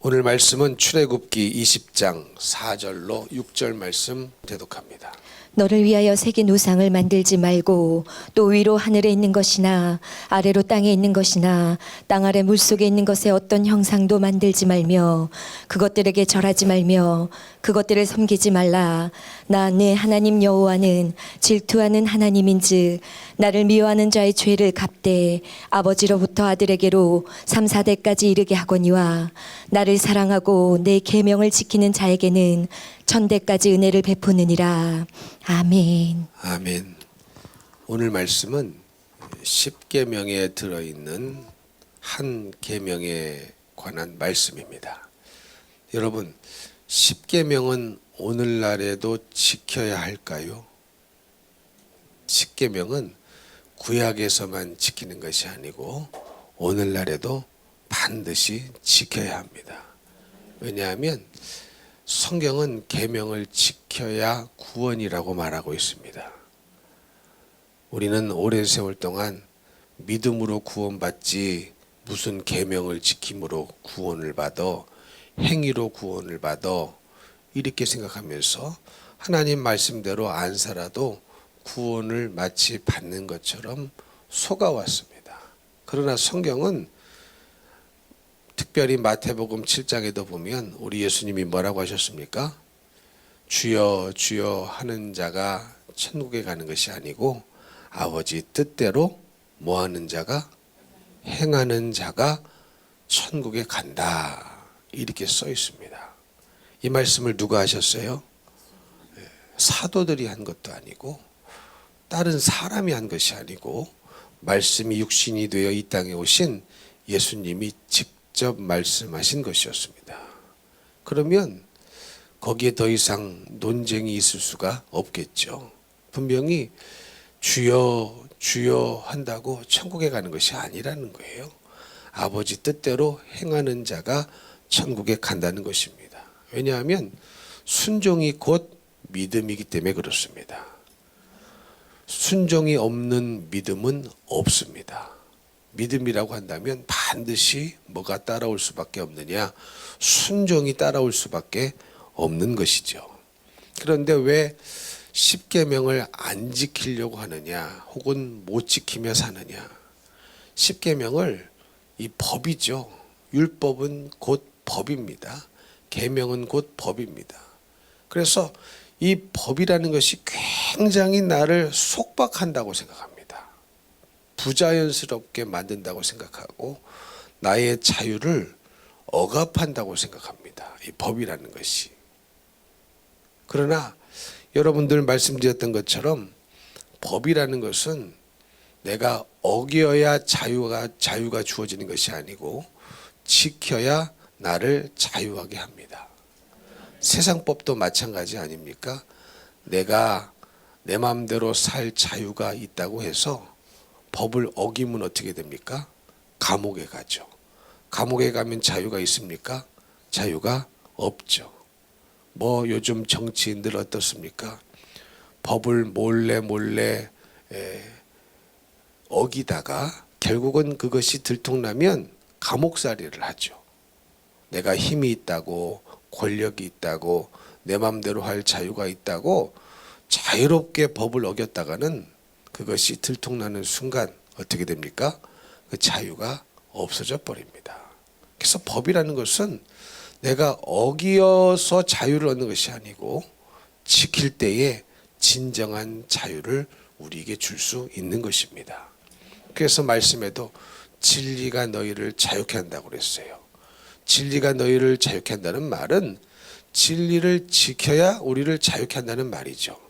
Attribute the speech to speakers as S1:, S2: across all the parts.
S1: 오늘 말씀은 출애굽기 20장 4절로 6절 말씀 대독합니다.
S2: 너를 위하여 새긴 우상을 만들지 말고 또 위로 하늘에 있는 것이나 아래로 땅에 있는 것이나 땅 아래 물속에 있는 것의 어떤 형상도 만들지 말며 그것들에게 절하지 말며 그것들을 섬기지 말라. 나 네 하나님 여호와는 질투하는 하나님인즉 나를 미워하는 자의 죄를 갚되 아버지로부터 아들에게로 3, 4대까지 이르게 하거니와 나를 사랑하고 내 계명을 지키는 자에게는 1000대까지 은혜를 베푸느니라. 아멘.
S1: 아멘. 오늘 말씀은 10계명에 들어있는 한 계명에 관한 말씀입니다. 여러분, 10계명은 오늘날에도 지켜야 할까요? 10계명은 구약에서만 지키는 것이 아니고 오늘날에도 반드시 지켜야 합니다. 왜냐하면 성경은 계명을 지켜야 구원이라고 말하고 있습니다. 우리는 오랜 세월 동안 믿음으로 구원받지 무슨 계명을 지킴으로 구원을 받아 행위로 구원을 받아 이렇게 생각하면서 하나님 말씀대로 안 살아도 구원을 마치 받는 것처럼 속아왔습니다. 그러나 성경은 특별히 마태복음 7장에도 보면 우리 예수님이 뭐라고 하셨습니까? 주여 주여 하는 자가 천국에 가는 것이 아니고 아버지 뜻대로 뭐하는 자가 행하는 자가 천국에 간다. 이렇게 써 있습니다. 이 말씀을 누가 하셨어요? 사도들이 한 것도 아니고 다른 사람이 한 것이 아니고 말씀이 육신이 되어 이 땅에 오신 예수님이 직접 말씀하신 것이었습니다. 그러면 거기에 더 이상 논쟁이 있을 수가 없겠죠. 분명히 주여 주여 한다고 천국에 가는 것이 아니라는 거예요. 아버지 뜻대로 행하는 자가 천국에 간다는 것입니다. 왜냐하면 순종이 곧 믿음이기 때문에 그렇습니다. 순종이 없는 믿음은 없습니다. 믿음이라고 한다면 반드시 뭐가 따라올 수밖에 없느냐? 순종이 따라올 수밖에 없는 것이죠. 그런데 왜 10계명을 안 지키려고 하느냐? 혹은 못 지키며 사느냐? 10계명을 이 법이죠. 율법은 곧 법입니다. 계명은 곧 법입니다. 그래서 이 법이라는 것이 굉장히 나를 속박한다고 생각합니다. 부자연스럽게 만든다고 생각하고 나의 자유를 억압한다고 생각합니다. 이 법이라는 것이. 그러나 여러분들 말씀드렸던 것처럼 법이라는 것은 내가 어겨야 자유가 주어지는 것이 아니고 지켜야 나를 자유하게 합니다. 세상 법도 마찬가지 아닙니까? 내가 내 마음대로 살 자유가 있다고 해서 법을 어기면 어떻게 됩니까? 감옥에 가죠. 감옥에 가면 자유가 있습니까? 자유가 없죠. 뭐 요즘 정치인들 어떻습니까? 법을 몰래 어기다가 결국은 그것이 들통나면 감옥살이를 하죠. 내가 힘이 있다고 권력이 있다고 내 마음대로 할 자유가 있다고 자유롭게 법을 어겼다가는 그것이 들통나는 순간 어떻게 됩니까? 그 자유가 없어져 버립니다. 그래서 법이라는 것은 내가 어기어서 자유를 얻는 것이 아니고 지킬 때에 진정한 자유를 우리에게 줄 수 있는 것입니다. 그래서 말씀에도 진리가 너희를 자유케 한다고 그랬어요. 진리가 너희를 자유케 한다는 말은 진리를 지켜야 우리를 자유케 한다는 말이죠.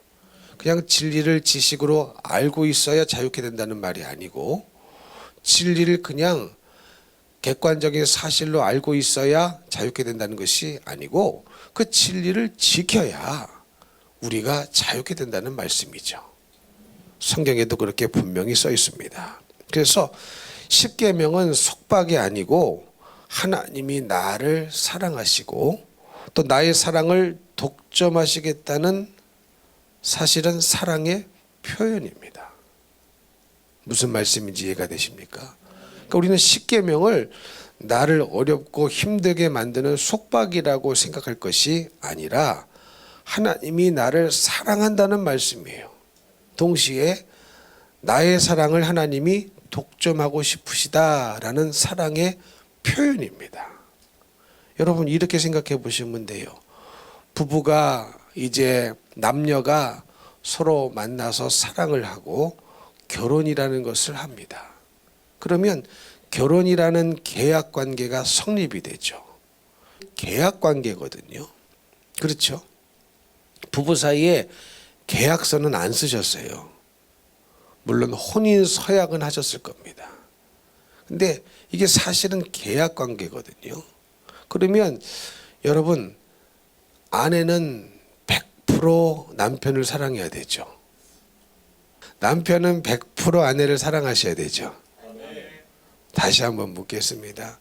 S1: 그냥 진리를 지식으로 알고 있어야 자유케 된다는 말이 아니고 진리를 그냥 객관적인 사실로 알고 있어야 자유케 된다는 것이 아니고 그 진리를 지켜야 우리가 자유케 된다는 말씀이죠. 성경에도 그렇게 분명히 써 있습니다. 그래서 10계명은 속박이 아니고 하나님이 나를 사랑하시고 또 나의 사랑을 독점하시겠다는 사실은 사랑의 표현입니다. 무슨 말씀인지 이해가 되십니까? 그러니까 우리는 10계명을 나를 어렵고 힘들게 만드는 속박이라고 생각할 것이 아니라 하나님이 나를 사랑한다는 말씀이에요. 동시에 나의 사랑을 하나님이 독점하고 싶으시다라는 사랑의 표현입니다. 여러분 이렇게 생각해 보시면 돼요. 부부가 이제 남녀가 서로 만나서 사랑을 하고 결혼이라는 것을 합니다. 그러면 결혼이라는 계약 관계가 성립이 되죠. 계약 관계거든요. 그렇죠? 부부 사이에 계약서는 안 쓰셨어요. 물론 혼인 서약은 하셨을 겁니다. 근데 이게 사실은 계약 관계거든요. 그러면 여러분 아내는 100% 남편을 사랑해야 되죠. 남편은 100% 아내를 사랑하셔야 되죠. 다시 한번 묻겠습니다.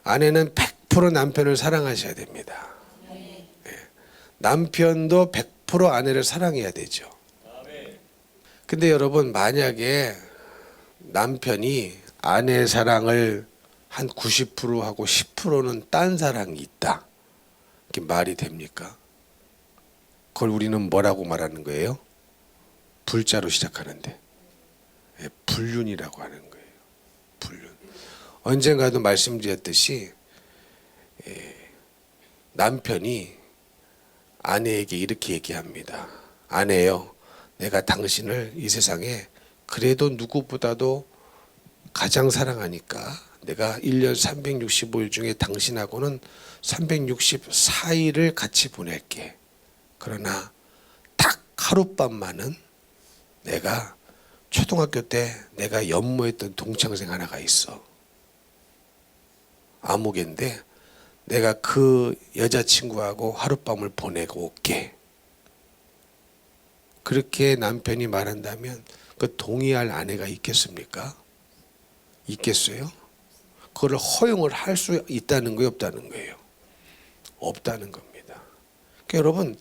S1: 아내는 100% 남편을 사랑하셔야 됩니다. 네. 남편도 100% 아내를 사랑해야 되죠. 근데 여러분 만약에 남편이 아내의 사랑을 한 90%하고 10%는 딴 사랑이 있다. 이게 말이 됩니까? 그걸 우리는 뭐라고 말하는 거예요? 불자로 시작하는데 불륜이라고 하는 거예요. 불륜. 언젠가도 말씀드렸듯이 남편이 아내에게 이렇게 얘기합니다. 아내요, 내가 당신을 이 세상에 그래도 누구보다도 가장 사랑하니까 내가 1년 365일 중에 당신하고는 364일을 같이 보낼게. 그러나 딱 하룻밤만은 내가 초등학교 때 내가 연모했던 동창생 하나가 있어. 아무개인데 내가 그 여자친구하고 하룻밤을 보내고 올게. 그렇게 남편이 말한다면 그 동의할 아내가 있겠습니까? 있겠어요? 그걸 허용을 할 수 있다는 거예요, 없다는 거예요? 없다는 겁니다. 그러니까 여러분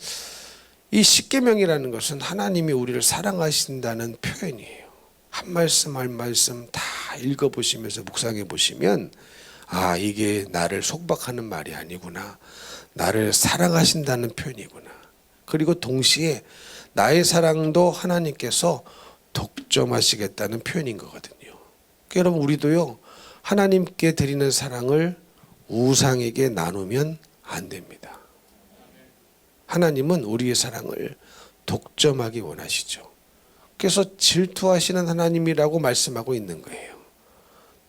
S1: 이 십계명이라는 것은 하나님이 우리를 사랑하신다는 표현이에요. 한 말씀 한 말씀 다 읽어보시면서 묵상해 보시면 아, 이게 나를 속박하는 말이 아니구나. 나를 사랑하신다는 표현이구나. 그리고 동시에 나의 사랑도 하나님께서 독점하시겠다는 표현인 거거든요. 그러니까 여러분 우리도요, 하나님께 드리는 사랑을 우상에게 나누면 안 됩니다. 하나님은 우리의 사랑을 독점하기 원하시죠. 그래서 질투하시는 하나님이라고 말씀하고 있는 거예요.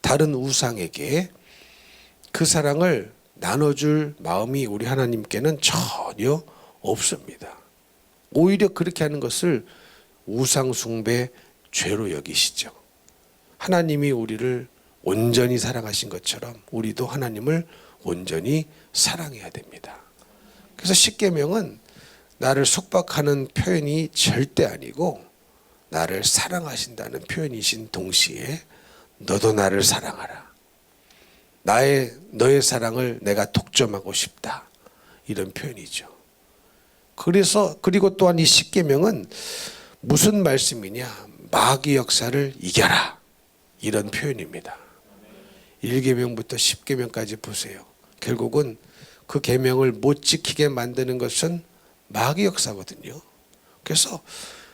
S1: 다른 우상에게 그 사랑을 나눠줄 마음이 우리 하나님께는 전혀 없습니다. 오히려 그렇게 하는 것을 우상 숭배 죄로 여기시죠. 하나님이 우리를 온전히 사랑하신 것처럼 우리도 하나님을 온전히 사랑해야 됩니다. 그래서 십계명은 나를 속박하는 표현이 절대 아니고 나를 사랑하신다는 표현이신 동시에 너도 나를 사랑하라. 너의 사랑을 내가 독점하고 싶다. 이런 표현이죠. 그리고 또한 이 십계명은 무슨 말씀이냐? 마귀 역사를 이겨라. 이런 표현입니다. 1계명부터 10계명까지 보세요. 결국은 그 계명을 못 지키게 만드는 것은 마귀 역사거든요. 그래서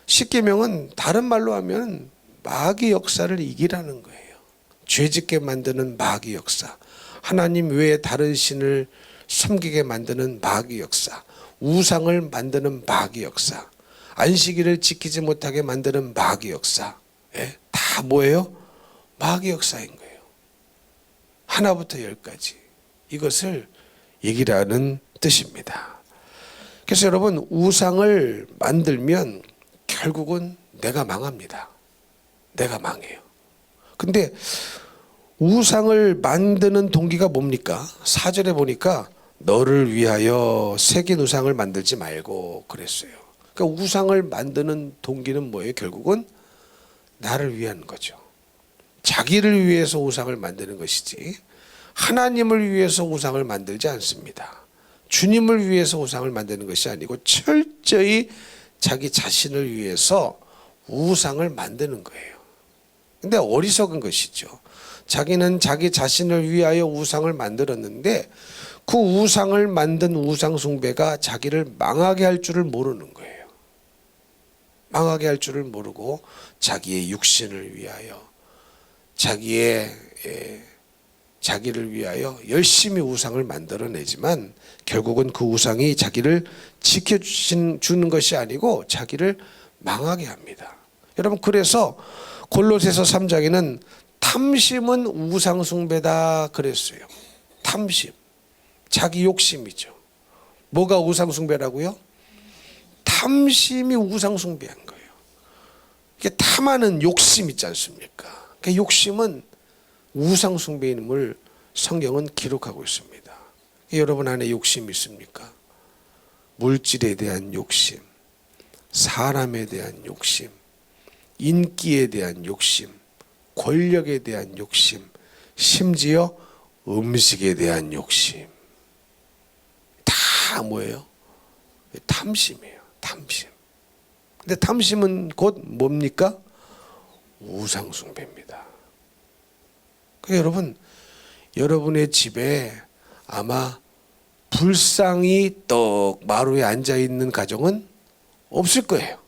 S1: 10계명은 다른 말로 하면 마귀 역사를 이기라는 거예요. 죄짓게 만드는 마귀 역사, 하나님 외에 다른 신을 섬기게 만드는 마귀 역사, 우상을 만드는 마귀 역사, 안식일을 지키지 못하게 만드는 마귀 역사, 다 뭐예요? 마귀 역사인 거예요. 하나부터 열까지 이것을 이기라는 뜻입니다. 그래서 여러분 우상을 만들면 결국은 내가 망합니다. 내가 망해요. 근데 우상을 만드는 동기가 뭡니까? 4절에 보니까 너를 위하여 새긴 우상을 만들지 말고 그랬어요. 그러니까 우상을 만드는 동기는 뭐예요? 결국은 나를 위한 거죠. 자기를 위해서 우상을 만드는 것이지 하나님을 위해서 우상을 만들지 않습니다. 주님을 위해서 우상을 만드는 것이 아니고 철저히 자기 자신을 위해서 우상을 만드는 거예요. 근데 어리석은 것이죠. 자기는 자기 자신을 위하여 우상을 만들었는데 그 우상을 만든 우상 숭배가 자기를 망하게 할 줄을 모르는 거예요. 망하게 할 줄을 모르고 자기의 육신을 위하여 자기를 위하여 열심히 우상을 만들어내지만 결국은 그 우상이 자기를 지켜주는 것이 아니고 자기를 망하게 합니다. 여러분, 그래서 골로새서 3장에는 탐심은 우상 숭배다 그랬어요. 탐심, 자기 욕심이죠. 뭐가 우상 숭배라고요? 탐심이 우상 숭배한 거예요. 이게 탐하는 욕심 있지 않습니까? 그 욕심은 우상 숭배임을 성경은 기록하고 있습니다. 여러분 안에 욕심이 있습니까? 물질에 대한 욕심, 사람에 대한 욕심, 인기에 대한 욕심, 권력에 대한 욕심, 심지어 음식에 대한 욕심. 다 뭐예요? 탐심이에요. 탐심. 근데 탐심은 곧 뭡니까? 우상 숭배입니다. 여러분, 여러분의 집에 아마 불상이 떡 마루에 앉아 있는 가정은 없을 거예요.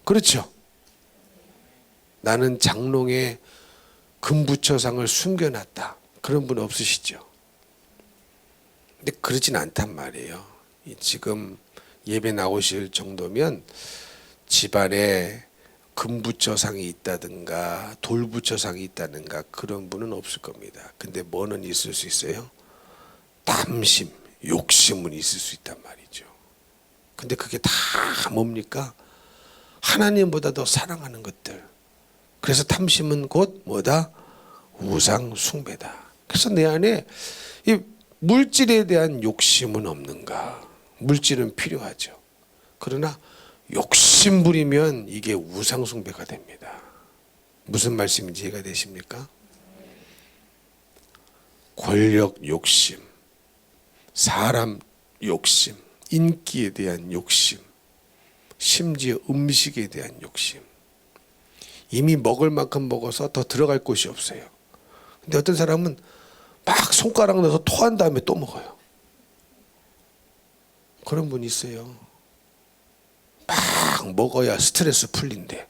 S1: 그렇죠? 나는 장롱에 금부처상을 숨겨놨다. 그런 분 없으시죠? 근데 그러진 않단 말이에요. 지금 예배 나오실 정도면 집안에 금부처상이 있다든가 돌부처상이 있다든가 그런 분은 없을 겁니다. 근데 뭐는 있을 수 있어요? 탐심, 욕심은 있을 수 있단 말이죠. 근데 그게 다 뭡니까? 하나님보다 더 사랑하는 것들. 그래서 탐심은 곧 뭐다? 우상 숭배다. 그래서 내 안에 이 물질에 대한 욕심은 없는가? 물질은 필요하죠. 그러나 욕심 부리면 이게 우상 숭배가 됩니다. 무슨 말씀인지 이해가 되십니까? 권력 욕심, 사람 욕심, 인기에 대한 욕심, 심지어 음식에 대한 욕심. 이미 먹을 만큼 먹어서 더 들어갈 곳이 없어요. 근데 어떤 사람은 막 손가락 넣어서 토한 다음에 또 먹어요. 그런 분이 있어요. 막 먹어야 스트레스 풀린대.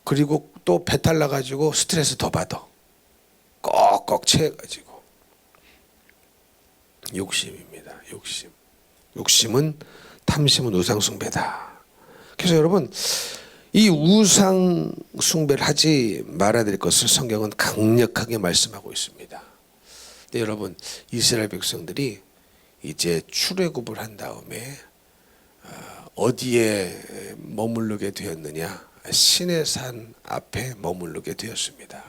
S1: 그리고 또 배탈 나가지고 스트레스 더 받아. 꼭꼭 채워가지고. 욕심입니다. 욕심. 욕심은 탐심은 우상 숭배다. 그래서 여러분, 이 우상 숭배를 하지 말아야 될 것을 성경은 강력하게 말씀하고 있습니다. 근데 여러분, 이스라엘 백성들이 이제 출애굽을 한 다음에 어디에 머무르게 되었느냐? 시내산 앞에 머무르게 되었습니다.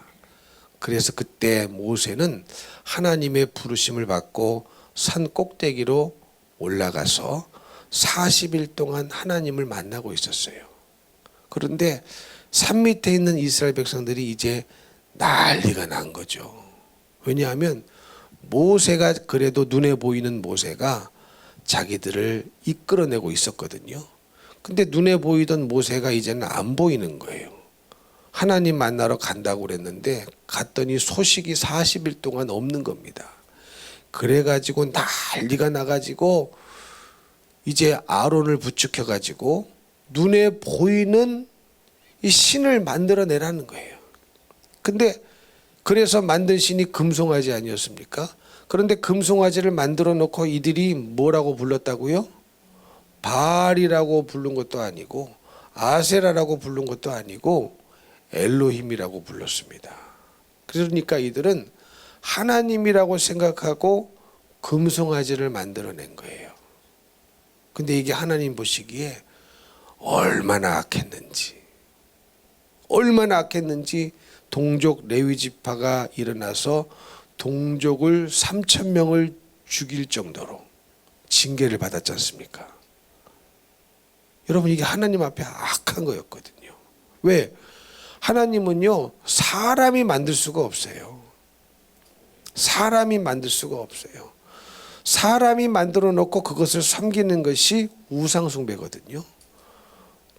S1: 그래서 그때 모세는 하나님의 부르심을 받고 산 꼭대기로 올라가서 40일 동안 하나님을 만나고 있었어요. 그런데 산 밑에 있는 이스라엘 백성들이 이제 난리가 난 거죠. 왜냐하면 모세가 그래도 눈에 보이는 모세가 자기들을 이끌어내고 있었거든요. 근데 눈에 보이던 모세가 이제는 안 보이는 거예요. 하나님 만나러 간다고 그랬는데 갔더니 소식이 40일 동안 없는 겁니다. 그래가지고 난리가 나가지고 이제 아론을 부축해가지고 눈에 보이는 이 신을 만들어내라는 거예요. 근데 그래서 만든 신이 금송아지 아니었습니까? 그런데 금송아지를 만들어 놓고 이들이 뭐라고 불렀다고요? 바알이라고 부른 것도 아니고 아세라라고 부른 것도 아니고 엘로힘이라고 불렀습니다. 그러니까 이들은 하나님이라고 생각하고 금송아지를 만들어낸 거예요. 근데 이게 하나님 보시기에 얼마나 악했는지 동족 레위 지파가 일어나서 동족을 3,000명을 죽일 정도로 징계를 받았지 않습니까? 여러분, 이게 하나님 앞에 악한 거였거든요. 왜? 하나님은요, 사람이 만들 수가 없어요. 사람이 만들 수가 없어요. 사람이 만들어 놓고 그것을 섬기는 것이 우상 숭배거든요.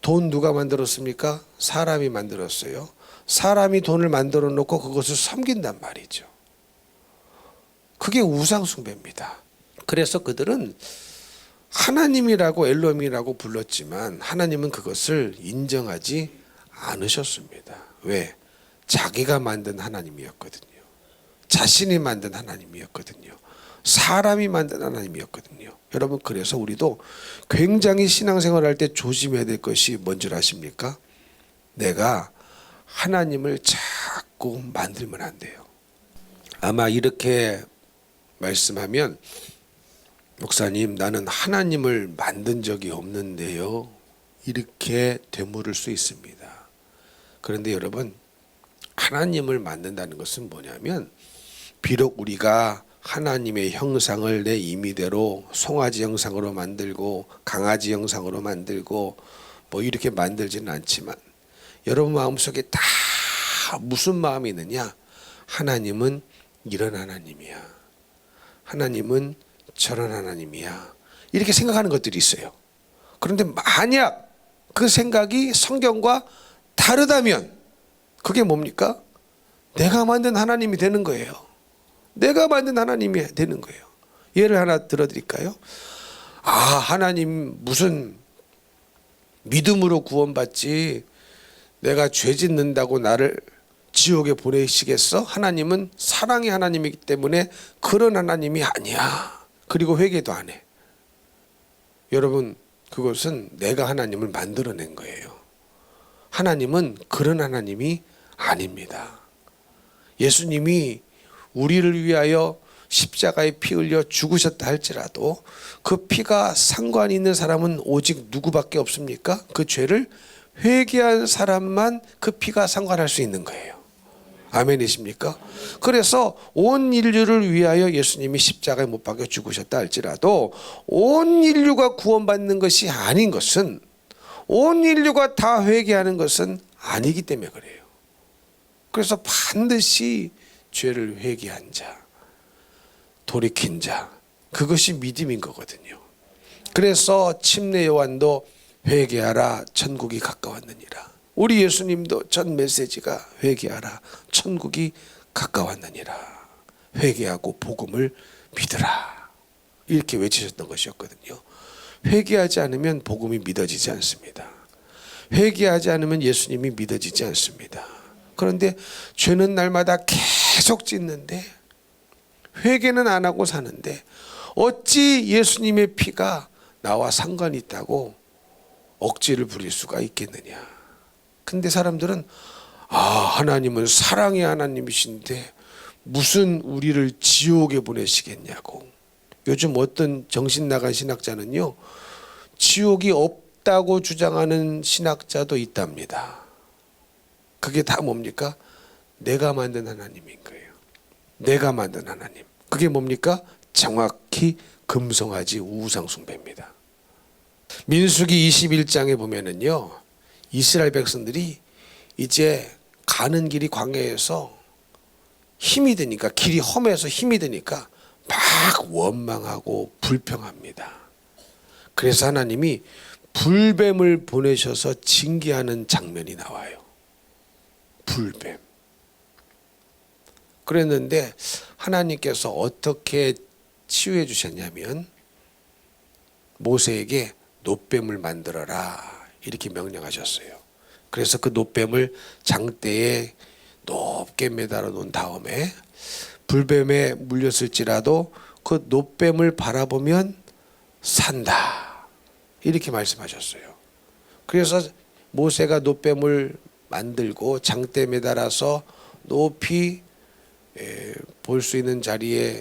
S1: 돈 누가 만들었습니까? 사람이 만들었어요. 사람이 돈을 만들어 놓고 그것을 섬긴단 말이죠. 그게 우상 숭배입니다. 그래서 그들은 하나님이라고 엘롬이라고 불렀지만 하나님은 그것을 인정하지 않으셨습니다. 왜? 자기가 만든 하나님이었거든요. 자신이 만든 하나님이었거든요. 사람이 만든 하나님이었거든요. 여러분, 그래서 우리도 굉장히 신앙생활할 때 조심해야 될 것이 뭔지 아십니까? 내가 하나님을 자꾸 만들면 안 돼요. 아마 이렇게 말씀하면, 목사님, 나는 하나님을 만든 적이 없는데요, 이렇게 되물을 수 있습니다. 그런데 여러분, 하나님을 만든다는 것은 뭐냐면, 비록 우리가 하나님의 형상을 내 임의대로 송아지 형상으로 만들고 강아지 형상으로 만들고 뭐 이렇게 만들지는 않지만, 여러분 마음속에 다 무슨 마음이 있느냐? 하나님은 이런 하나님이야, 하나님은 저런 하나님이야, 이렇게 생각하는 것들이 있어요. 그런데 만약 그 생각이 성경과 다르다면 그게 뭡니까? 내가 만든 하나님이 되는 거예요. 내가 만든 하나님이 되는 거예요. 예를 하나 들어드릴까요? 하나님 무슨 믿음으로 구원받지 내가 죄 짓는다고 나를 지옥에 보내시겠어? 하나님은 사랑의 하나님이기 때문에 그런 하나님이 아니야. 그리고 회개도 안 해. 여러분, 그것은 내가 하나님을 만들어낸 거예요. 하나님은 그런 하나님이 아닙니다. 예수님이 우리를 위하여 십자가에 피 흘려 죽으셨다 할지라도 그 피가 상관이 있는 사람은 오직 누구밖에 없습니까? 그 죄를 회개한 사람만 그 피가 상관할 수 있는 거예요. 아멘이십니까? 그래서 온 인류를 위하여 예수님이 십자가에 못 박혀 죽으셨다 할지라도 온 인류가 구원받는 것이 아닌 것은, 온 인류가 다 회개하는 것은 아니기 때문에 그래요. 그래서 반드시 죄를 회개한 자, 돌이킨 자, 그것이 믿음인 거거든요. 그래서 침례 요한도 회개하라, 천국이 가까웠느니라. 우리 예수님도 전 메시지가 회개하라, 천국이 가까웠느니라. 회개하고 복음을 믿으라, 이렇게 외치셨던 것이었거든요. 회개하지 않으면 복음이 믿어지지 않습니다. 회개하지 않으면 예수님이 믿어지지 않습니다. 그런데 죄는 날마다 계속 짓는데, 회개는 안 하고 사는데 어찌 예수님의 피가 나와 상관이 있다고 억지를 부릴 수가 있겠느냐. 근데 사람들은 하나님은 사랑의 하나님이신데 무슨 우리를 지옥에 보내시겠냐고. 요즘 어떤 정신 나간 신학자는요, 지옥이 없다고 주장하는 신학자도 있답니다. 그게 다 뭡니까? 내가 만든 하나님인 거예요. 내가 만든 하나님. 그게 뭡니까? 정확히 금송아지 우상 숭배입니다. 민수기 21장에 보면은요, 이스라엘 백성들이 이제 가는 길이 광야에서 힘이 드니까, 길이 험해서 힘이 드니까 막 원망하고 불평합니다. 그래서 하나님이 불뱀을 보내셔서 징계하는 장면이 나와요. 불뱀. 그랬는데 하나님께서 어떻게 치유해 주셨냐면, 모세에게 놋뱀을 만들어라, 이렇게 명령하셨어요. 그래서 그 놋뱀을 장대에 높게 매달아 놓은 다음에 불뱀에 물렸을지라도 그 놋뱀을 바라보면 산다, 이렇게 말씀하셨어요. 그래서 모세가 놋뱀을 만들고 장대에 매달아서 높이 볼 수 있는 자리에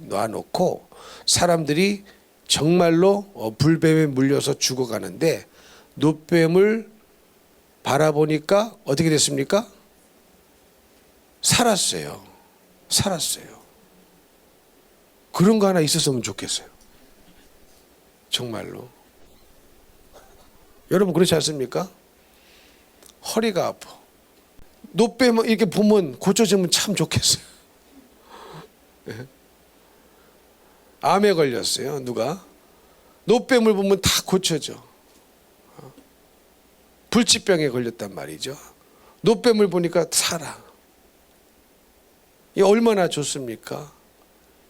S1: 놔놓고 사람들이 정말로 불뱀에 물려서 죽어가는데, 놋뱀을 바라보니까 어떻게 됐습니까? 살았어요. 살았어요. 그런 거 하나 있었으면 좋겠어요. 정말로. 여러분 그렇지 않습니까? 허리가 아파. 놋뱀 이렇게 보면 고쳐지면 참 좋겠어요. 암에 걸렸어요. 누가? 놋뱀을 보면 다 고쳐져. 불치병에 걸렸단 말이죠. 노뱀을 보니까 살아. 이게 얼마나 좋습니까?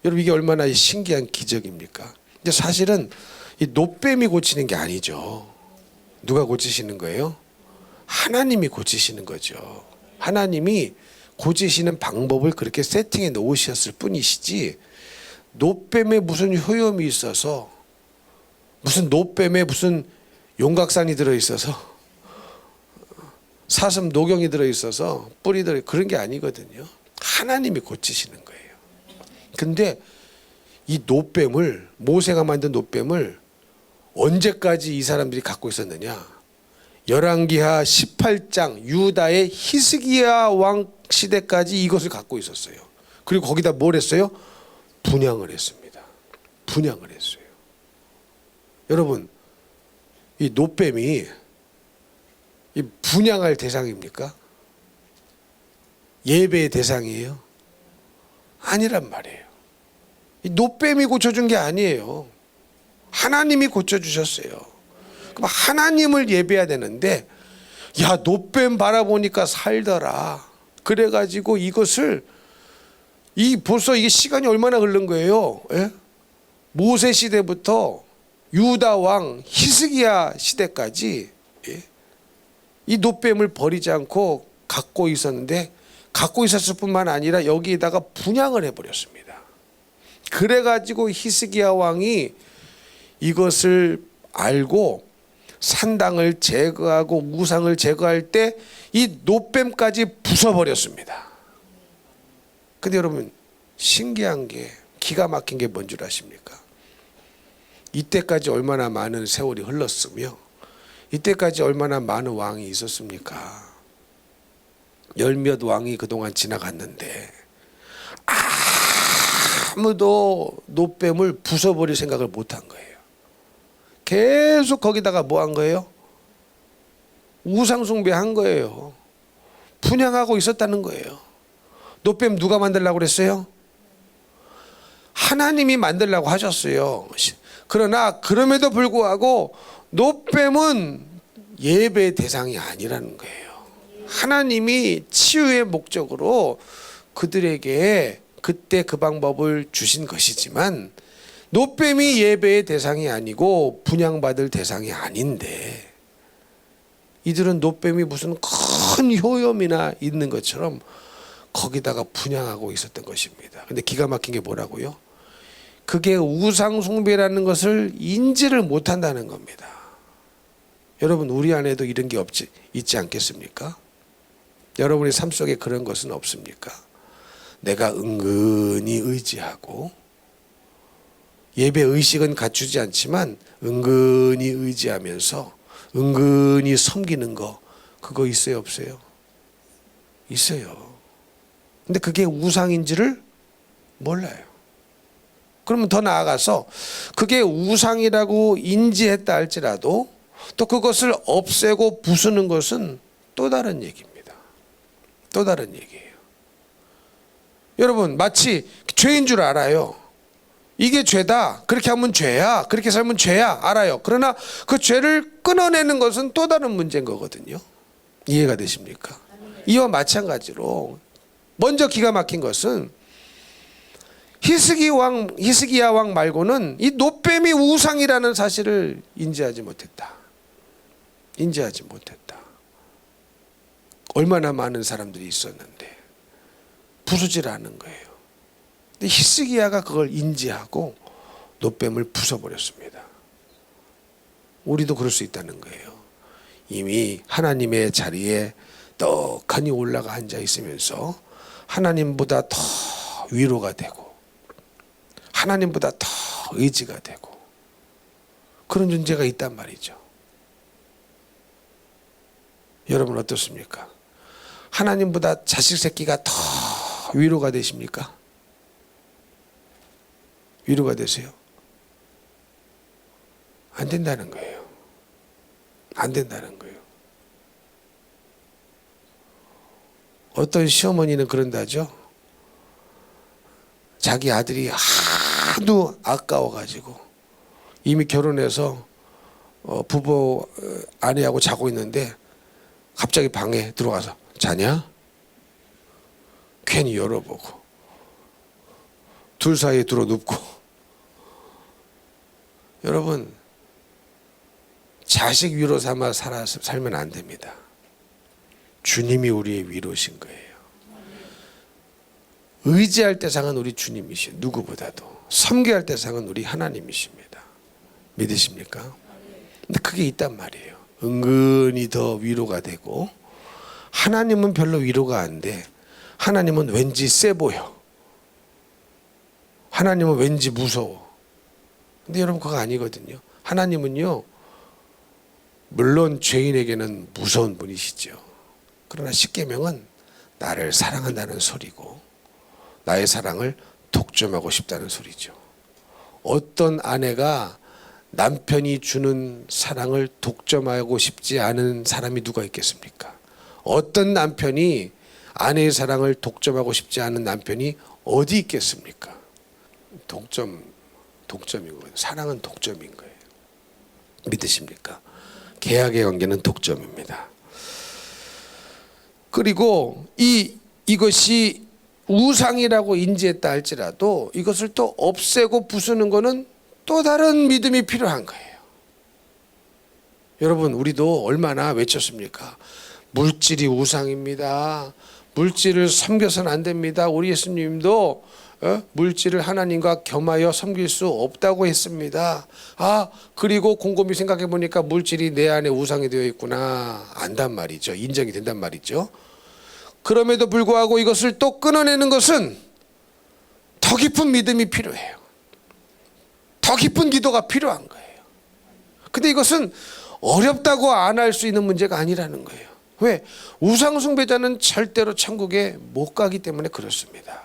S1: 여러분, 이게 얼마나 신기한 기적입니까? 근데 사실은 이 노뱀이 고치는 게 아니죠. 누가 고치시는 거예요? 하나님이 고치시는 거죠. 하나님이 고치시는 방법을 그렇게 세팅해 놓으셨을 뿐이시지, 노뱀에 무슨 효염이 있어서, 무슨 노뱀에 무슨 용각산이 들어있어서, 사슴 노경이 들어있어서, 뿌리 들어, 그런 게 아니거든요. 하나님이 고치시는 거예요. 근데 이 노뱀을, 모세가 만든 노뱀을 언제까지 이 사람들이 갖고 있었느냐? 열왕기하 18장 유다의 히스기야 왕 시대까지 이것을 갖고 있었어요. 그리고 거기다 뭘 했어요? 분양을 했습니다. 분양을 했어요. 여러분, 이 노뱀이 이 분양할 대상입니까? 예배의 대상이에요? 아니란 말이에요. 이 노뱀이 고쳐준 게 아니에요. 하나님이 고쳐주셨어요. 그럼 하나님을 예배해야 되는데, 야, 노뱀 바라보니까 살더라. 그래가지고 이것을, 벌써 이게 시간이 얼마나 흐른 거예요? 예? 모세 시대부터 유다 왕 히스기야 시대까지, 예? 이 노뱀을 버리지 않고 갖고 있었는데, 갖고 있었을 뿐만 아니라 여기에다가 분양을 해버렸습니다. 그래가지고 히스기야 왕이 이것을 알고 산당을 제거하고 우상을 제거할 때 이 노뱀까지 부숴버렸습니다. 근데 여러분, 신기한 게, 기가 막힌 게 뭔 줄 아십니까? 이때까지 얼마나 많은 세월이 흘렀으며 이때까지 얼마나 많은 왕이 있었습니까? 열몇 왕이 그동안 지나갔는데 아무도 노뱀을 부숴버릴 생각을 못한 거예요. 계속 거기다가 뭐 한 거예요? 우상 숭배한 거예요. 분양하고 있었다는 거예요. 노뱀 누가 만들려고 그랬어요? 하나님이 만들려고 하셨어요. 그러나 그럼에도 불구하고 노뱀은 예배의 대상이 아니라는 거예요. 하나님이 치유의 목적으로 그들에게 그때 그 방법을 주신 것이지만, 노뱀이 예배의 대상이 아니고 분양받을 대상이 아닌데, 이들은 노뱀이 무슨 큰 효염이나 있는 것처럼 거기다가 분양하고 있었던 것입니다. 근데 기가 막힌 게 뭐라고요? 그게 우상 숭배라는 것을 인지를 못한다는 겁니다. 여러분, 우리 안에도 이런 게 있지 않겠습니까? 여러분의 삶 속에 그런 것은 없습니까? 내가 은근히 의지하고, 예배 의식은 갖추지 않지만 은근히 의지하면서 은근히 섬기는 거, 그거 있어요, 없어요? 있어요. 근데 그게 우상인지를 몰라요. 그러면 더 나아가서 그게 우상이라고 인지했다 할지라도 또 그것을 없애고 부수는 것은 또 다른 얘기입니다. 또 다른 얘기예요. 여러분, 마치 죄인 줄 알아요. 이게 죄다, 그렇게 하면 죄야, 그렇게 살면 죄야, 알아요. 그러나 그 죄를 끊어내는 것은 또 다른 문제인 거거든요. 이해가 되십니까? 이와 마찬가지로 먼저 기가 막힌 것은 히스기야 왕 말고는 이 노뱀이 우상이라는 사실을 인지하지 못했다. 인지하지 못했다. 얼마나 많은 사람들이 있었는데 부수질 않은 거예요. 근데 히스기야가 그걸 인지하고 노뱀을 부숴버렸습니다. 우리도 그럴 수 있다는 거예요. 이미 하나님의 자리에 떡하니 올라가 앉아 있으면서 하나님보다 더 위로가 되고 하나님보다 더 의지가 되고 그런 존재가 있단 말이죠. 여러분 어떻습니까? 하나님보다 자식 새끼가 더 위로가 되십니까? 위로가 되세요? 안 된다는 거예요. 안 된다는 거예요. 어떤 시어머니는 그런다죠. 자기 아들이 하도 아까워가지고 이미 결혼해서 부부 아내하고 자고 있는데 갑자기 방에 들어가서 자냐? 괜히 열어보고 둘 사이에 들어 눕고. 여러분, 자식 위로 삼아 살면 안 됩니다. 주님이 우리의 위로신 거예요. 의지할 대상은 우리 주님이시요, 누구보다도. 섬겨야 할 대상은 우리 하나님이십니다. 믿으십니까? 근데 그게 있단 말이에요. 은근히 더 위로가 되고, 하나님은 별로 위로가 안 돼. 하나님은 왠지 세 보여. 하나님은 왠지 무서워. 근데 여러분, 그거 아니거든요. 하나님은요, 물론 죄인에게는 무서운 분이시죠. 그러나 십계명은 나를 사랑한다는 소리고, 나의 사랑을 독점하고 싶다는 소리죠. 어떤 아내가 남편이 주는 사랑을 독점하고 싶지 않은 사람이 누가 있겠습니까? 어떤 남편이 아내의 사랑을 독점하고 싶지 않은 남편이 어디 있겠습니까? 독점이고, 사랑은 독점인 거예요. 믿으십니까? 계약의 관계는 독점입니다. 그리고 이것이 우상이라고 인지했다 할지라도 이것을 또 없애고 부수는 것은 또 다른 믿음이 필요한 거예요. 여러분, 우리도 얼마나 외쳤습니까? 물질이 우상입니다. 물질을 섬겨서는 안 됩니다. 우리 예수님도 물질을 하나님과 겸하여 섬길 수 없다고 했습니다. 그리고 곰곰이 생각해 보니까 물질이 내 안에 우상이 되어 있구나 안단 말이죠. 인정이 된단 말이죠. 그럼에도 불구하고 이것을 또 끊어내는 것은 더 깊은 믿음이 필요해요. 더 깊은 기도가 필요한 거예요. 근데 이것은 어렵다고 안 할 수 있는 문제가 아니라는 거예요. 왜? 우상 숭배자는 절대로 천국에 못 가기 때문에 그렇습니다.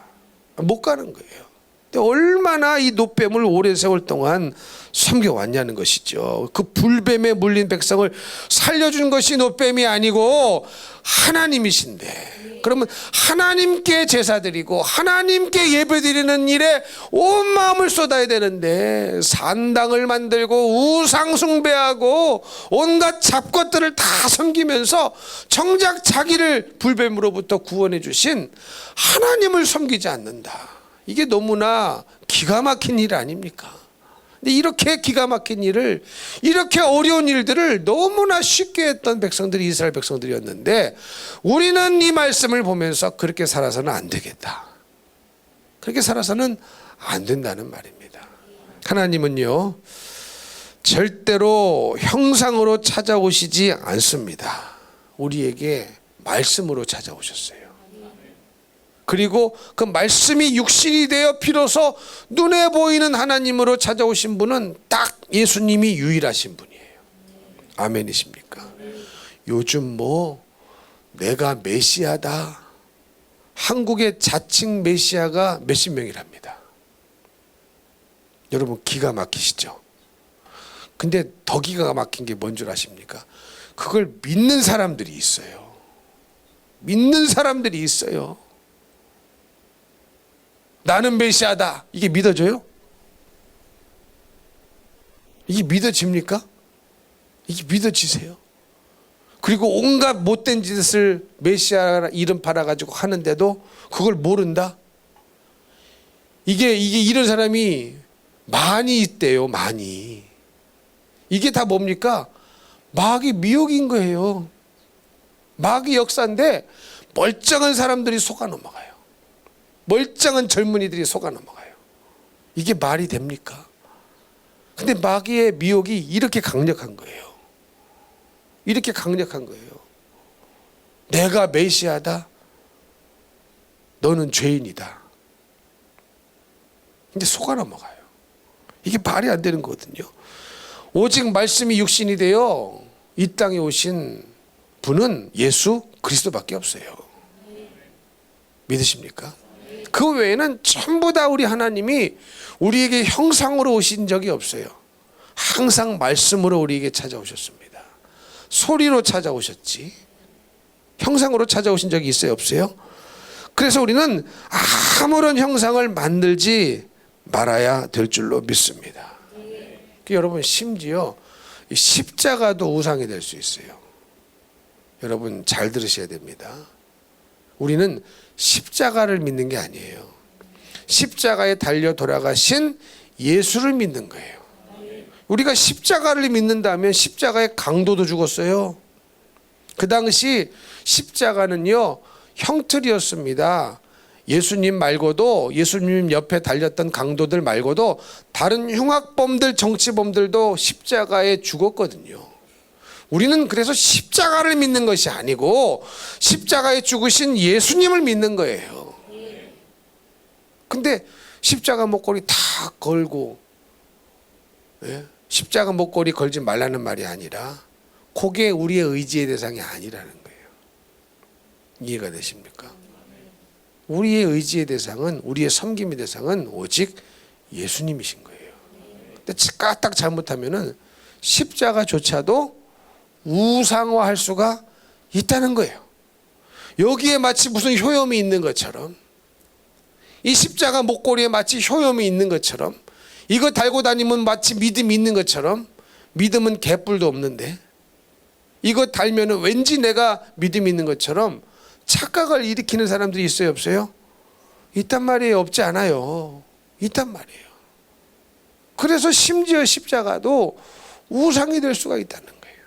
S1: 못 가는 거예요. 근데 얼마나 이 노뱀을 오랜 세월 동안 섬겨왔냐는 것이죠. 그 불뱀에 물린 백성을 살려준 것이 노뱀이 아니고 하나님이신데, 그러면 하나님께 제사드리고 하나님께 예배드리는 일에 온 마음을 쏟아야 되는데, 산당을 만들고 우상 숭배하고 온갖 잡것들을 다 섬기면서 정작 자기를 불뱀으로부터 구원해 주신 하나님을 섬기지 않는다. 이게 너무나 기가 막힌 일 아닙니까? 근데 이렇게 기가 막힌 일을, 이렇게 어려운 일들을 너무나 쉽게 했던 백성들이 이스라엘 백성들이었는데, 우리는 이 말씀을 보면서 그렇게 살아서는 안 되겠다. 그렇게 살아서는 안 된다는 말입니다. 하나님은요, 절대로 형상으로 찾아오시지 않습니다. 우리에게 말씀으로 찾아오셨어요. 그리고 그 말씀이 육신이 되어 비로소 눈에 보이는 하나님으로 찾아오신 분은 딱 예수님이 유일하신 분이에요. 아멘이십니까? 요즘 내가 메시아다, 한국의 자칭 메시아가 몇십 명이랍니다. 여러분, 기가 막히시죠? 근데 더 기가 막힌 게 뭔 줄 아십니까? 그걸 믿는 사람들이 있어요. 믿는 사람들이 있어요. 나는 메시아다. 이게 믿어져요? 이게 믿어집니까? 이게 믿어지세요? 그리고 온갖 못된 짓을 메시아 이름 팔아가지고 하는데도 그걸 모른다? 이게 이런 사람이 많이 있대요. 많이. 이게 다 뭡니까? 마귀 미혹인 거예요. 마귀 역사인데 멀쩡한 사람들이 속아 넘어가요. 멀쩡한 젊은이들이 속아 넘어가요. 이게 말이 됩니까? 근데 마귀의 미혹이 이렇게 강력한 거예요. 이렇게 강력한 거예요. 내가 메시아다. 너는 죄인이다. 근데 속아 넘어가요. 이게 말이 안 되는 거거든요. 오직 말씀이 육신이 되어 이 땅에 오신 분은 예수 그리스도밖에 없어요. 믿으십니까? 그 외에는 전부 다 우리 하나님이 우리에게 형상으로 오신 적이 없어요. 항상 말씀으로 우리에게 찾아오셨습니다. 소리로 찾아오셨지. 형상으로 찾아오신 적이 있어요? 없어요? 그래서 우리는 아무런 형상을 만들지 말아야 될 줄로 믿습니다. 여러분, 심지어 십자가도 우상이 될 수 있어요. 여러분 잘 들으셔야 됩니다. 우리는 십자가를 믿는 게 아니에요. 십자가에 달려 돌아가신 예수를 믿는 거예요. 우리가 십자가를 믿는다면 십자가의 강도도 죽었어요. 그 당시 십자가는요 형틀이었습니다. 예수님 말고도, 예수님 옆에 달렸던 강도들 말고도 다른 흉악범들, 정치범들도 십자가에 죽었거든요. 우리는 그래서 십자가를 믿는 것이 아니고 십자가에 죽으신 예수님을 믿는 거예요. 근데 십자가 목걸이 다 걸고, 십자가 목걸이 걸지 말라는 말이 아니라 그게 우리의 의지의 대상이 아니라는 거예요. 이해가 되십니까? 우리의 의지의 대상은, 우리의 섬김의 대상은 오직 예수님이신 거예요. 근데 까딱 잘못하면은 십자가조차도 우상화할 수가 있다는 거예요. 여기에 마치 무슨 효염이 있는 것처럼, 이 십자가 목걸이에 마치 효염이 있는 것처럼, 이거 달고 다니면 마치 믿음이 있는 것처럼, 믿음은 개뿔도 없는데 이거 달면은 왠지 내가 믿음이 있는 것처럼 착각을 일으키는 사람들이 있어요, 없어요? 있단 말이에요, 없지 않아요. 있단 말이에요. 그래서 심지어 십자가도 우상이 될 수가 있다는 거예요.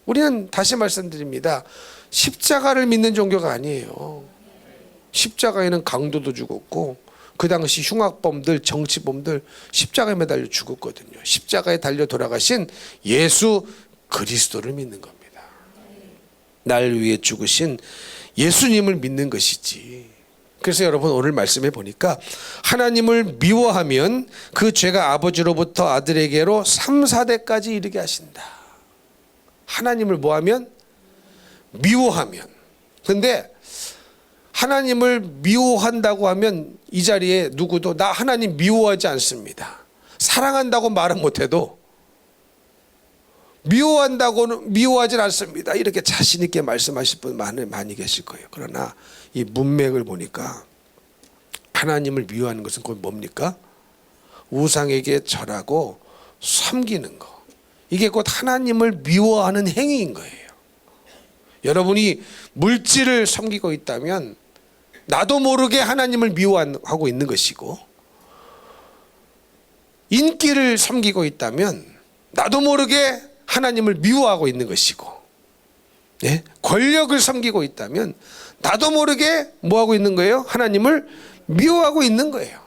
S1: 우리는 다시 말씀드립니다. 십자가를 믿는 종교가 아니에요. 십자가에는 강도도 죽었고 그 당시 흉악범들, 정치범들 십자가에 매달려 죽었거든요. 십자가에 달려 돌아가신 예수 그리스도를 믿는 겁니다. 날 위해 죽으신 예수님을 믿는 것이지. 그래서 여러분 오늘 말씀해 보니까 하나님을 미워하면 그 죄가 아버지로부터 아들에게로 3, 4대까지 이르게 하신다. 하나님을 뭐하면? 미워하면. 근데 하나님을 미워한다고 하면 이 자리에 누구도 나 하나님 미워하지 않습니다. 사랑한다고 말은 못해도 미워한다고는 미워하진 않습니다. 이렇게 자신 있게 말씀하실 분 많이 계실 거예요. 그러나 이 문맥을 보니까 하나님을 미워하는 것은 곧 뭡니까? 우상에게 절하고 섬기는 거. 이게 곧 하나님을 미워하는 행위인 거예요. 여러분이 물질을 섬기고 있다면 나도 모르게 하나님을 미워하고 있는 것이고, 인기를 섬기고 있다면 나도 모르게 하나님을 미워하고 있는 것이고, 권력을 섬기고 있다면 나도 모르게 뭐하고 있는 거예요? 하나님을 미워하고 있는 거예요.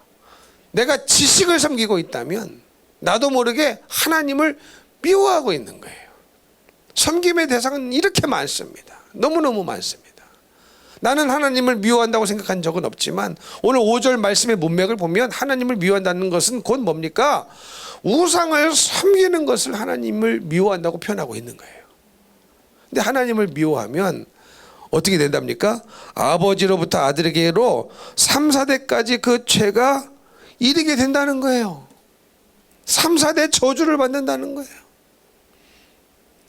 S1: 내가 지식을 섬기고 있다면 나도 모르게 하나님을 미워하고 있는 거예요. 섬김의 대상은 이렇게 많습니다. 너무너무 많습니다. 나는 하나님을 미워한다고 생각한 적은 없지만 오늘 5절 말씀의 문맥을 보면 하나님을 미워한다는 것은 곧 뭡니까? 우상을 섬기는 것을 하나님을 미워한다고 표현하고 있는 거예요. 근데 하나님을 미워하면 어떻게 된답니까? 아버지로부터 아들에게로 3, 4대까지 그 죄가 이르게 된다는 거예요. 3, 4대 저주를 받는다는 거예요.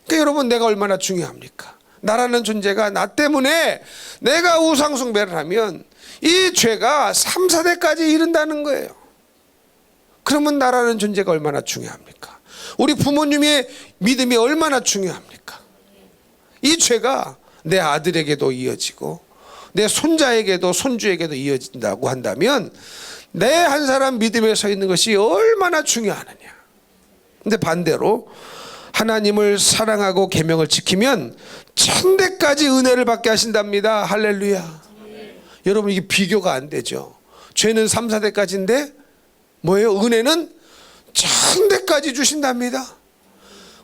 S1: 그러니까 여러분, 내가 얼마나 중요합니까? 나라는 존재가 나 때문에 내가 우상 숭배를 하면 이 죄가 3, 4대까지 이른다는 거예요. 그러면 나라는 존재가 얼마나 중요합니까? 우리 부모님의 믿음이 얼마나 중요합니까? 이 죄가 내 아들에게도 이어지고 내 손자에게도 손주에게도 이어진다고 한다면 내 한 사람 믿음에 서 있는 것이 얼마나 중요하느냐. 근데 반대로 하나님을 사랑하고 계명을 지키면 1000대까지 은혜를 받게 하신답니다. 할렐루야. 여러분, 이게 비교가 안 되죠. 죄는 3, 4대까지인데 뭐예요? 은혜는 1000대까지 주신답니다.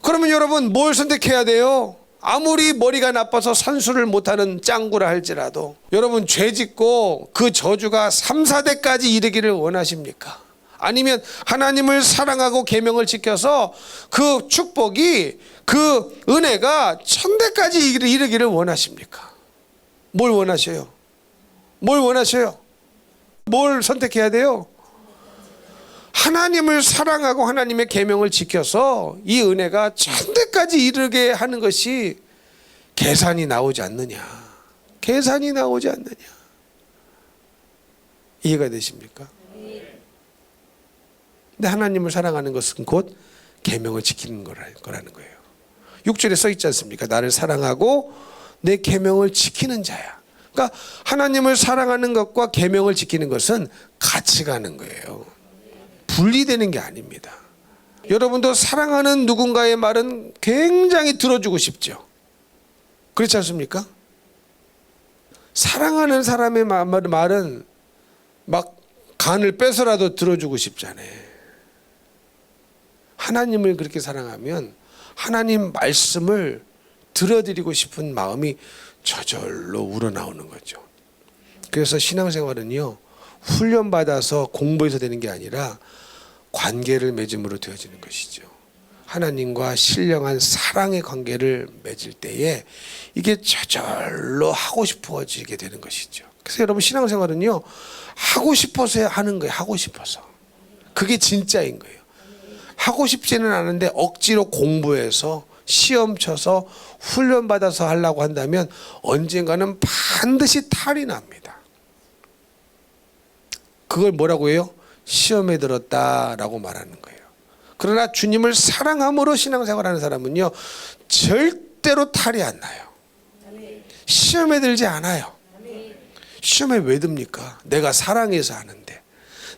S1: 그러면 여러분, 뭘 선택해야 돼요? 아무리 머리가 나빠서 산수를 못하는 짱구라 할지라도 여러분, 죄 짓고 그 저주가 3, 4대까지 이르기를 원하십니까? 아니면 하나님을 사랑하고 계명을 지켜서 그 축복이, 그 은혜가 1000대까지 이르기를 원하십니까? 뭘 원하셔요? 뭘 원하셔요? 뭘 선택해야 돼요? 하나님을 사랑하고 하나님의 계명을 지켜서 이 은혜가 1000대까지 이르게 하는 것이 계산이 나오지 않느냐. 계산이 나오지 않느냐. 이해가 되십니까? 근데 하나님을 사랑하는 것은 곧 계명을 지키는 거라는 거예요. 6절에 써 있지 않습니까? 나를 사랑하고 내 계명을 지키는 자야. 그러니까 하나님을 사랑하는 것과 계명을 지키는 것은 같이 가는 거예요. 분리되는 게 아닙니다. 여러분도 사랑하는 누군가의 말은 굉장히 들어주고 싶죠. 그렇지 않습니까? 사랑하는 사람의 말은 막 간을 빼서라도 들어주고 싶잖아요. 하나님을 그렇게 사랑하면 하나님 말씀을 들어드리고 싶은 마음이 저절로 우러나오는 거죠. 그래서 신앙생활은요, 훈련받아서 공부해서 되는 게 아니라 관계를 맺음으로 되어지는 것이죠. 하나님과 신령한 사랑의 관계를 맺을 때에 이게 저절로 하고 싶어지게 되는 것이죠. 그래서 여러분, 신앙생활은요, 하고 싶어서 하는 거예요. 하고 싶어서. 그게 진짜인 거예요. 하고 싶지는 않은데 억지로 공부해서 시험 쳐서 훈련받아서 하려고 한다면 언젠가는 반드시 탈이 납니다. 그걸 뭐라고 해요? 시험에 들었다라고 말하는 거예요. 그러나 주님을 사랑함으로 신앙생활하는 사람은요, 절대로 탈이 안 나요. 시험에 들지 않아요. 시험에 왜 듭니까? 내가 사랑해서 하는데,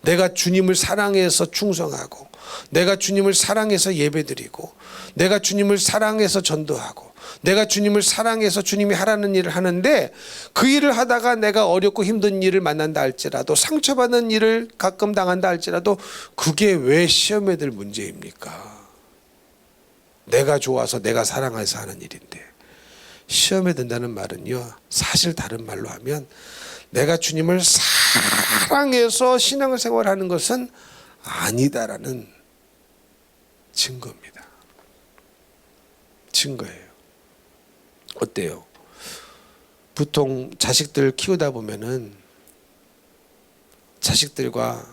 S1: 내가 주님을 사랑해서 충성하고, 내가 주님을 사랑해서 예배드리고, 내가 주님을 사랑해서 전도하고, 내가 주님을 사랑해서 주님이 하라는 일을 하는데, 그 일을 하다가 내가 어렵고 힘든 일을 만난다 할지라도, 상처받는 일을 가끔 당한다 할지라도 그게 왜 시험에 들 문제입니까? 내가 좋아서 내가 사랑해서 하는 일인데. 시험에 든다는 말은요, 사실 다른 말로 하면 내가 주님을 사랑해서 신앙생활하는 것은 아니다라는 증거입니다. 증거예요. 어때요? 보통 자식들 키우다 보면은 자식들과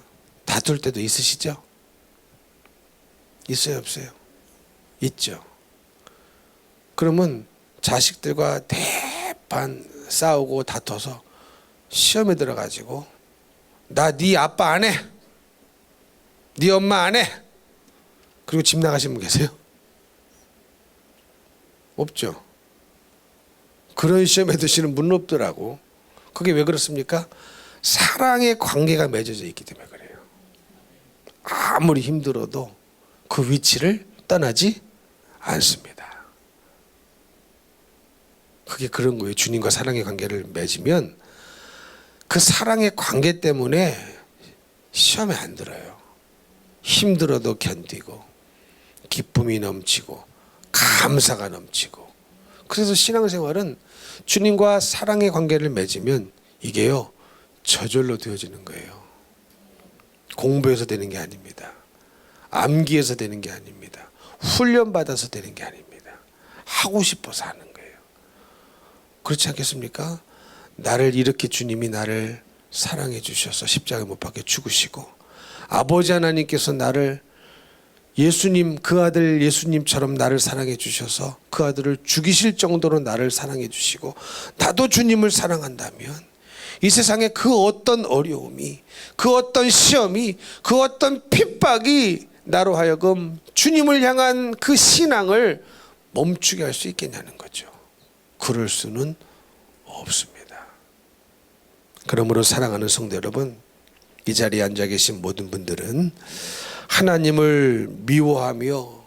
S1: 다툴 때도 있으시죠? 있어요, 없어요? 있죠. 그러면 자식들과 대판 싸우고 다퉈서 시험에 들어가지고 나 네 아빠 안 해, 네 엄마 안 해, 그리고 집 나가신 분 계세요? 없죠. 그런 시험에 드시는 분은 없더라고. 그게 왜 그렇습니까? 사랑의 관계가 맺어져 있기 때문에 그래요. 아무리 힘들어도 그 위치를 떠나지 않습니다. 그게 그런 거예요. 주님과 사랑의 관계를 맺으면 그 사랑의 관계 때문에 시험에 안 들어요. 힘들어도 견디고, 기쁨이 넘치고, 감사가 넘치고. 그래서 신앙생활은 주님과 사랑의 관계를 맺으면 이게요, 저절로 되어지는 거예요. 공부해서 되는 게 아닙니다. 암기해서 되는 게 아닙니다. 훈련받아서 되는 게 아닙니다. 하고 싶어서 하는 거예요. 그렇지 않겠습니까? 나를 이렇게 주님이 나를 사랑해 주셔서 십자가에 못 박혀 죽으시고, 아버지 하나님께서 나를 예수님, 그 아들 예수님처럼 나를 사랑해 주셔서 그 아들을 죽이실 정도로 나를 사랑해 주시고, 나도 주님을 사랑한다면 이 세상에 그 어떤 어려움이, 그 어떤 시험이, 그 어떤 핍박이 나로 하여금 주님을 향한 그 신앙을 멈추게 할 수 있겠냐는 거죠. 그럴 수는 없습니다. 그러므로 사랑하는 성도 여러분, 이 자리에 앉아 계신 모든 분들은 하나님을 미워하며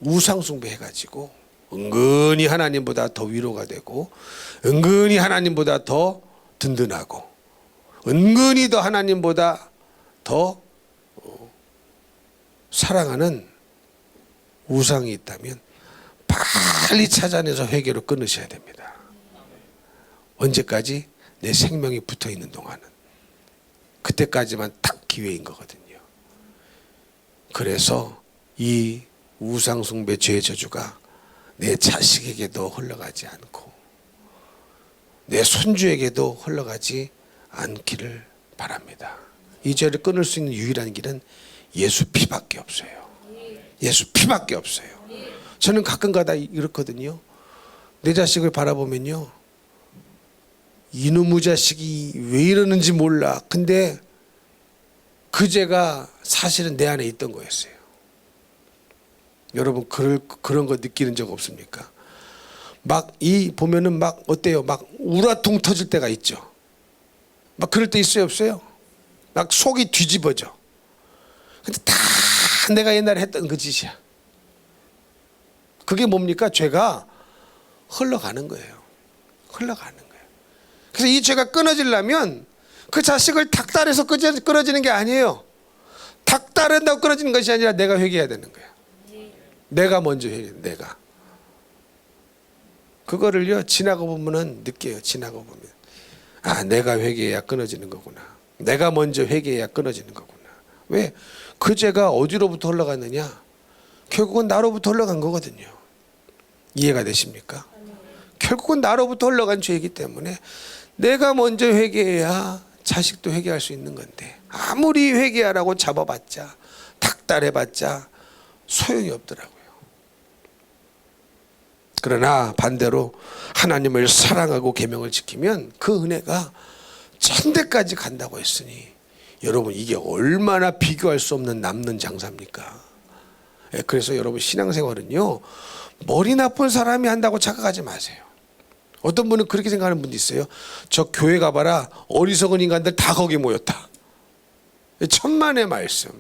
S1: 우상숭배해가지고 은근히 하나님보다 더 위로가 되고, 은근히 하나님보다 더 든든하고, 은근히 더 하나님보다 더 사랑하는 우상이 있다면 빨리 찾아내서 회개로 끊으셔야 됩니다. 언제까지? 내 생명이 붙어있는 동안은. 그때까지만 딱 기회인 거거든요. 그래서 이 우상숭배 죄의 저주가 내 자식에게도 흘러가지 않고 내 손주에게도 흘러가지 않기를 바랍니다. 이 죄를 끊을 수 있는 유일한 길은 예수 피밖에 없어요. 예수 피밖에 없어요. 저는 가끔가다 이렇거든요. 내 자식을 바라보면요, 이놈의 자식이 왜 이러는지 몰라. 근데 그 죄가 사실은 내 안에 있던 거였어요. 여러분 그런 거 느끼는 적 없습니까? 막 보면은 막 어때요? 막 우라통 터질 때가 있죠. 막 그럴 때 있어요, 없어요? 막 속이 뒤집어져. 근데 다 내가 옛날에 했던 그 짓이야. 그게 뭡니까? 죄가 흘러가는 거예요. 흘러가는 거예요. 그래서 이 죄가 끊어지려면 그 자식을 닥달해서 끊어지는 게 아니에요. 닥달한다고 끊어지는 것이 아니라 내가 회개해야 되는 거예요. 내가 먼저 회개해야 돼. 내가. 그거를요 지나고 보면은 느껴요. 지나고 보면 아 내가 회개해야 끊어지는 거구나. 내가 먼저 회개해야 끊어지는 거구나. 왜? 그 죄가 어디로부터 흘러갔느냐? 결국은 나로부터 흘러간 거거든요. 이해가 되십니까? 결국은 나로부터 흘러간 죄이기 때문에 내가 먼저 회개해야 자식도 회개할 수 있는 건데 아무리 회개하라고 잡아봤자 닥달해봤자 소용이 없더라고요. 그러나 반대로 하나님을 사랑하고 계명을 지키면 그 은혜가 천대까지 간다고 했으니 여러분 이게 얼마나 비교할 수 없는 남는 장사입니까? 그래서 여러분 신앙생활은요 머리 나쁜 사람이 한다고 착각하지 마세요. 어떤 분은 그렇게 생각하는 분도 있어요. 저 교회 가봐라 어리석은 인간들 다 거기 모였다. 천만의 말씀.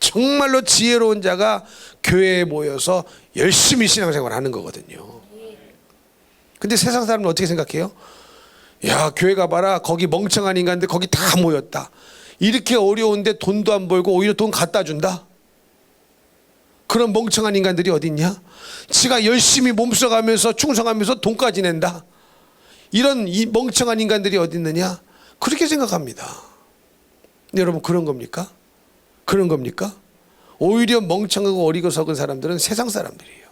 S1: 정말로 지혜로운 자가 교회에 모여서 열심히 신앙생활 하는 거거든요. 근데 세상 사람은 어떻게 생각해요? 야 교회 가봐라 거기 멍청한 인간들 거기 다 모였다. 이렇게 어려운데 돈도 안 벌고 오히려 돈 갖다 준다. 그런 멍청한 인간들이 어디 있냐? 지가 열심히 몸써가면서 충성하면서 돈까지 낸다. 이런 이 멍청한 인간들이 어디 있느냐? 그렇게 생각합니다. 여러분 그런 겁니까? 그런 겁니까? 오히려 멍청하고 어리석은 사람들은 세상 사람들이에요.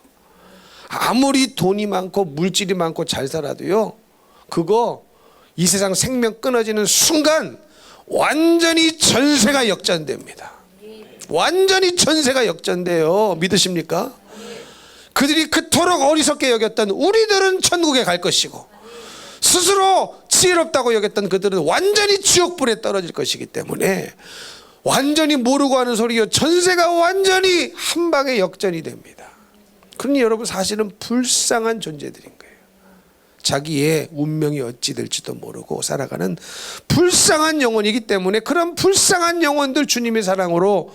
S1: 아무리 돈이 많고 물질이 많고 잘 살아도요 그거 이 세상 생명 끊어지는 순간 완전히 전세가 역전됩니다. 완전히 전세가 역전돼요. 믿으십니까? 그들이 그토록 어리석게 여겼던 우리들은 천국에 갈 것이고 스스로 지혜롭다고 여겼던 그들은 완전히 지옥불에 떨어질 것이기 때문에 완전히 모르고 하는 소리요 전세가 완전히 한 방에 역전이 됩니다. 그러니 여러분 사실은 불쌍한 존재들인 거예요. 자기의 운명이 어찌 될지도 모르고 살아가는 불쌍한 영혼이기 때문에 그런 불쌍한 영혼들 주님의 사랑으로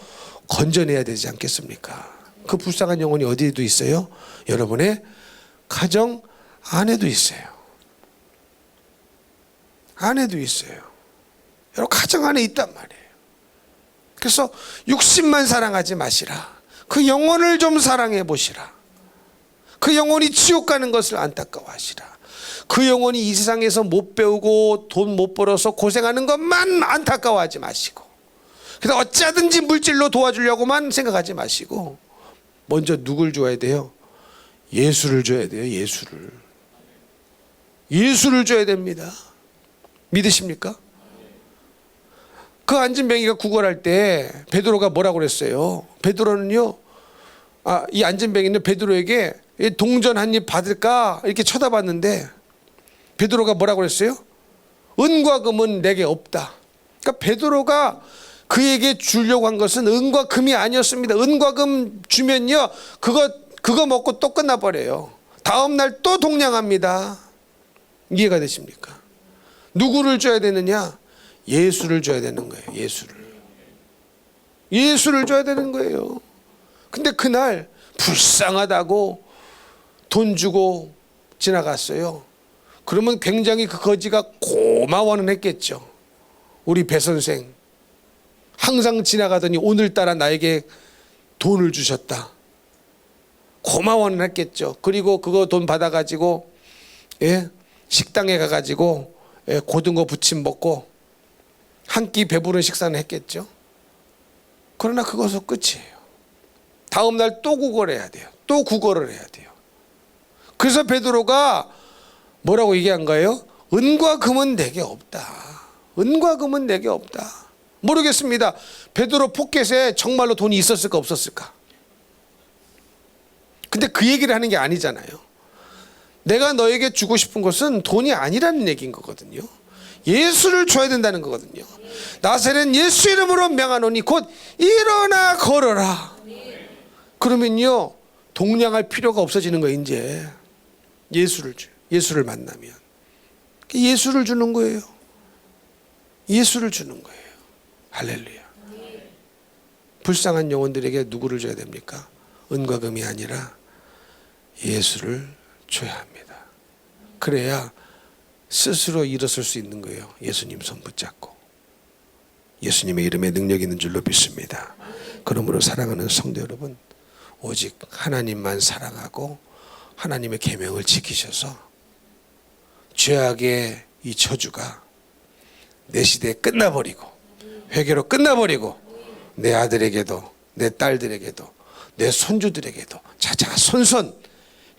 S1: 건져내야 되지 않겠습니까? 그 불쌍한 영혼이 어디에도 있어요? 여러분의 가정 안에도 있어요. 안에도 있어요. 여러분 가정 안에 있단 말이에요. 그래서 육신만 사랑하지 마시라. 그 영혼을 좀 사랑해 보시라. 그 영혼이 지옥 가는 것을 안타까워하시라. 그 영혼이 이 세상에서 못 배우고 돈 못 벌어서 고생하는 것만 안타까워하지 마시고 그래서 어찌하든지 물질로 도와주려고만 생각하지 마시고 먼저 누굴 줘야 돼요? 예수를 줘야 돼요. 예수를 줘야 됩니다. 믿으십니까? 그 안진뱅이가 구걸할 때 베드로가 뭐라고 그랬어요? 베드로는요 이 안진뱅이는 베드로에게 동전 한 입 받을까 이렇게 쳐다봤는데 베드로가 뭐라고 그랬어요? 은과 금은 내게 없다. 그러니까 베드로가 그에게 주려고 한 것은 은과 금이 아니었습니다. 은과 금 주면요 그거 먹고 또 끝나버려요. 다음 날 또 동냥합니다. 이해가 되십니까? 누구를 줘야 되느냐? 예수를 줘야 되는 거예요. 예수를 줘야 되는 거예요. 근데 그날 불쌍하다고 돈 주고 지나갔어요. 그러면 굉장히 그 거지가 고마워는 했겠죠. 우리 배 선생 항상 지나가더니 오늘따라 나에게 돈을 주셨다. 고마워는 했겠죠. 그리고 그거 돈 받아가지고 식당에 가가지고 고등어 부침 먹고 한 끼 배부른 식사는 했겠죠. 그러나 그것은 끝이에요. 다음 날 또 구걸해야 돼요. 또 구걸을 해야 돼요. 그래서 베드로가 뭐라고 얘기한 거예요? 은과 금은 내게 없다. 은과 금은 내게 없다. 모르겠습니다. 베드로 포켓에 정말로 돈이 있었을까 없었을까? 근데 그 얘기를 하는 게 아니잖아요. 내가 너에게 주고 싶은 것은 돈이 아니라는 얘기인 거거든요. 예수를 줘야 된다는 거거든요. 나사렛 예수 이름으로 명하노니 곧 일어나 걸어라. 그러면요 동냥할 필요가 없어지는 거예요. 이제 예수를 만나면 예수를 주는 거예요. 예수를 주는 거예요. 할렐루야. 불쌍한 영혼들에게 누구를 줘야 됩니까? 은과 금이 아니라 예수를 줘야 합니다. 그래야 스스로 일어설 수 있는 거예요. 예수님 손 붙잡고. 예수님의 이름에 능력 있는 줄로 믿습니다. 그러므로 사랑하는 성도 여러분, 오직 하나님만 사랑하고 하나님의 계명을 지키셔서 죄악의 이 저주가 내 시대에 끝나버리고 회개로 끝나버리고 내 아들에게도 내 딸들에게도 내 손주들에게도 자자손손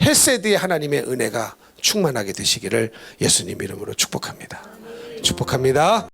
S1: 헤세드의 하나님의 은혜가 충만하게 되시기를 예수님 이름으로 축복합니다. 축복합니다.